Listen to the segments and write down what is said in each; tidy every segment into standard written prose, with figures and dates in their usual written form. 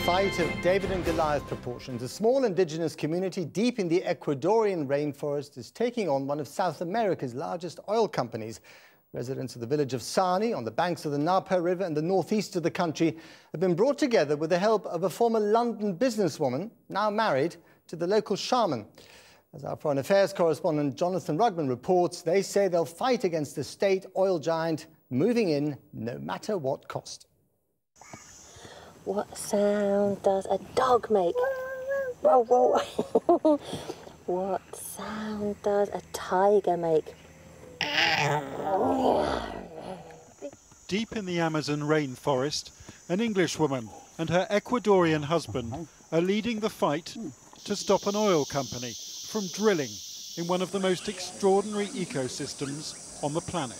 fight of David and Goliath proportions. A small indigenous community deep in the Ecuadorian rainforest is taking on one of South America's largest oil companies. Residents of the village of Sani, on the banks of the Napo River in the northeast of the country, have been brought together with the help of a former London businesswoman, now married to the local shaman. As our Foreign Affairs correspondent Jonathan Rugman reports, they say they'll fight against the state oil giant, moving in no matter what cost. What sound does a dog make? Whoa, whoa. What sound does a tiger make? Deep in the Amazon rainforest, an Englishwoman and her Ecuadorian husband are leading the fight to stop an oil company from drilling in one of the most extraordinary ecosystems on the planet.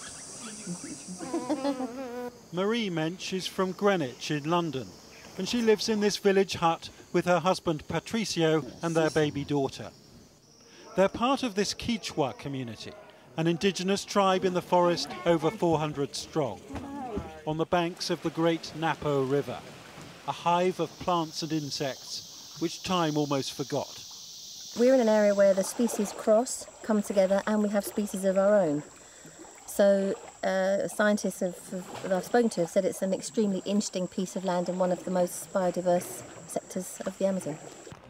Marie Mensch is from Greenwich in London, and she lives in this village hut with her husband Patricio and their baby daughter. They're part of this Quechua community, an indigenous tribe in the forest over 400 strong, on the banks of the great Napo River, a hive of plants and insects which time almost forgot. We're in an area where the species cross, come together, and we have species of our own. So scientists that I've spoken to have said it's an extremely interesting piece of land in one of the most biodiverse sectors of the Amazon.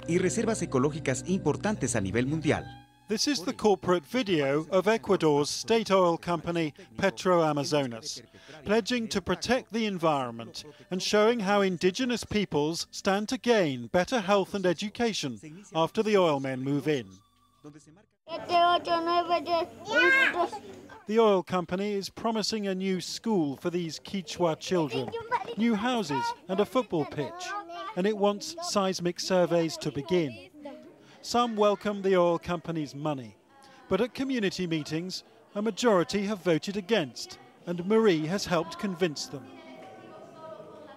Y reservas ecológicas importantes a nivel mundial. This is the corporate video of Ecuador's state oil company PetroAmazonas, pledging to protect the environment and showing how indigenous peoples stand to gain better health and education after the oil men move in. The oil company is promising a new school for these Quechua children, new houses and a football pitch, and it wants seismic surveys to begin. Some welcome the oil company's money, but at community meetings, a majority have voted against, and Marie has helped convince them.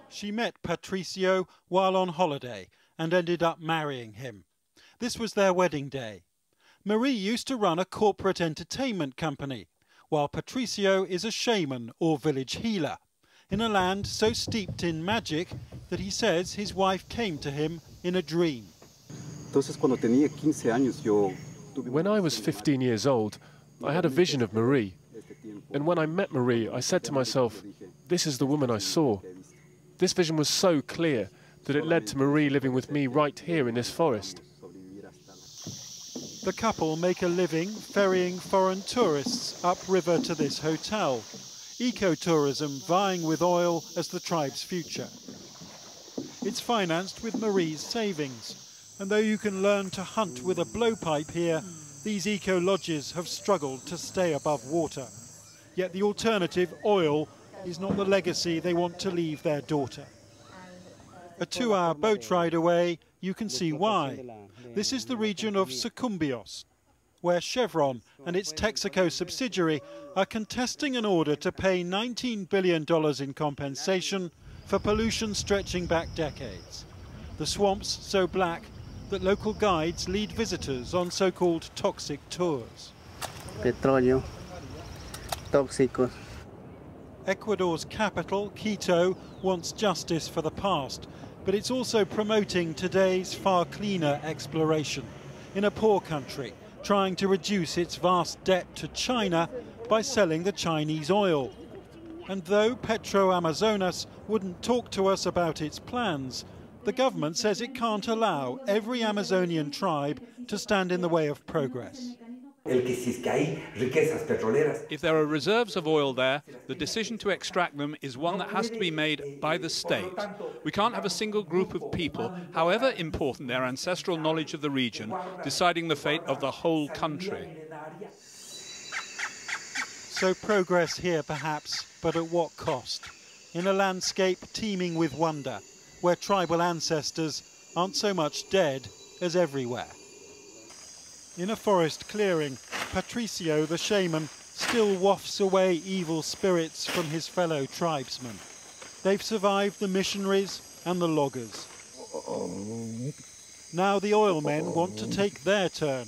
She met Patricio while on holiday and ended up marrying him. This was their wedding day. Marie used to run a corporate entertainment company, while Patricio is a shaman or village healer, in a land so steeped in magic that he says his wife came to him in a dream. When I was 15 years old, I had a vision of Marie. And when I met Marie, I said to myself, this is the woman I saw. This vision was so clear that it led to Marie living with me right here in this forest. The couple make a living ferrying foreign tourists upriver to this hotel, ecotourism vying with oil as the tribe's future. It's financed with Marie's savings. And though you can learn to hunt with a blowpipe here, these eco-lodges have struggled to stay above water. Yet the alternative, oil, is not the legacy they want to leave their daughter. A 2-hour boat ride away, you can see why. This is the region of Sucumbios, where Chevron and its Texaco subsidiary are contesting an order to pay $19 billion in compensation for pollution stretching back decades. The swamps so black that local guides lead visitors on so-called toxic tours. Petróleo, tóxicos. Ecuador's capital, Quito, wants justice for the past, but it's also promoting today's far cleaner exploration in a poor country, trying to reduce its vast debt to China by selling the Chinese oil. And though PetroAmazonas wouldn't talk to us about its plans, the government says it can't allow every Amazonian tribe to stand in the way of progress. If there are reserves of oil there, the decision to extract them is one that has to be made by the state. We can't have a single group of people, however important their ancestral knowledge of the region, deciding the fate of the whole country. So progress here perhaps, but at what cost? In a landscape teeming with wonder, where tribal ancestors aren't so much dead as everywhere. In a forest clearing, Patricio, the shaman, still wafts away evil spirits from his fellow tribesmen. They've survived the missionaries and the loggers. Now the oil men want to take their turn.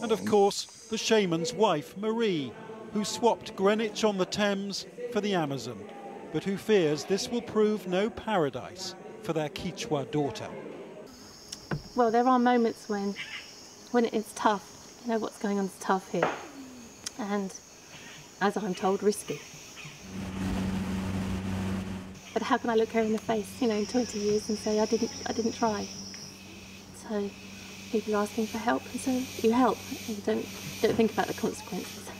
And of course, the shaman's wife, Marie, who swapped Greenwich on the Thames for the Amazon, but who fears this will prove no paradise for their Quechua daughter. Well, there are moments when it's tough. You know, what's going on is tough here. And, as I'm told, risky. But how can I look her in the face, you know, in 20 years and say I didn't try? So people are asking for help, and so you help. You don't think about the consequences.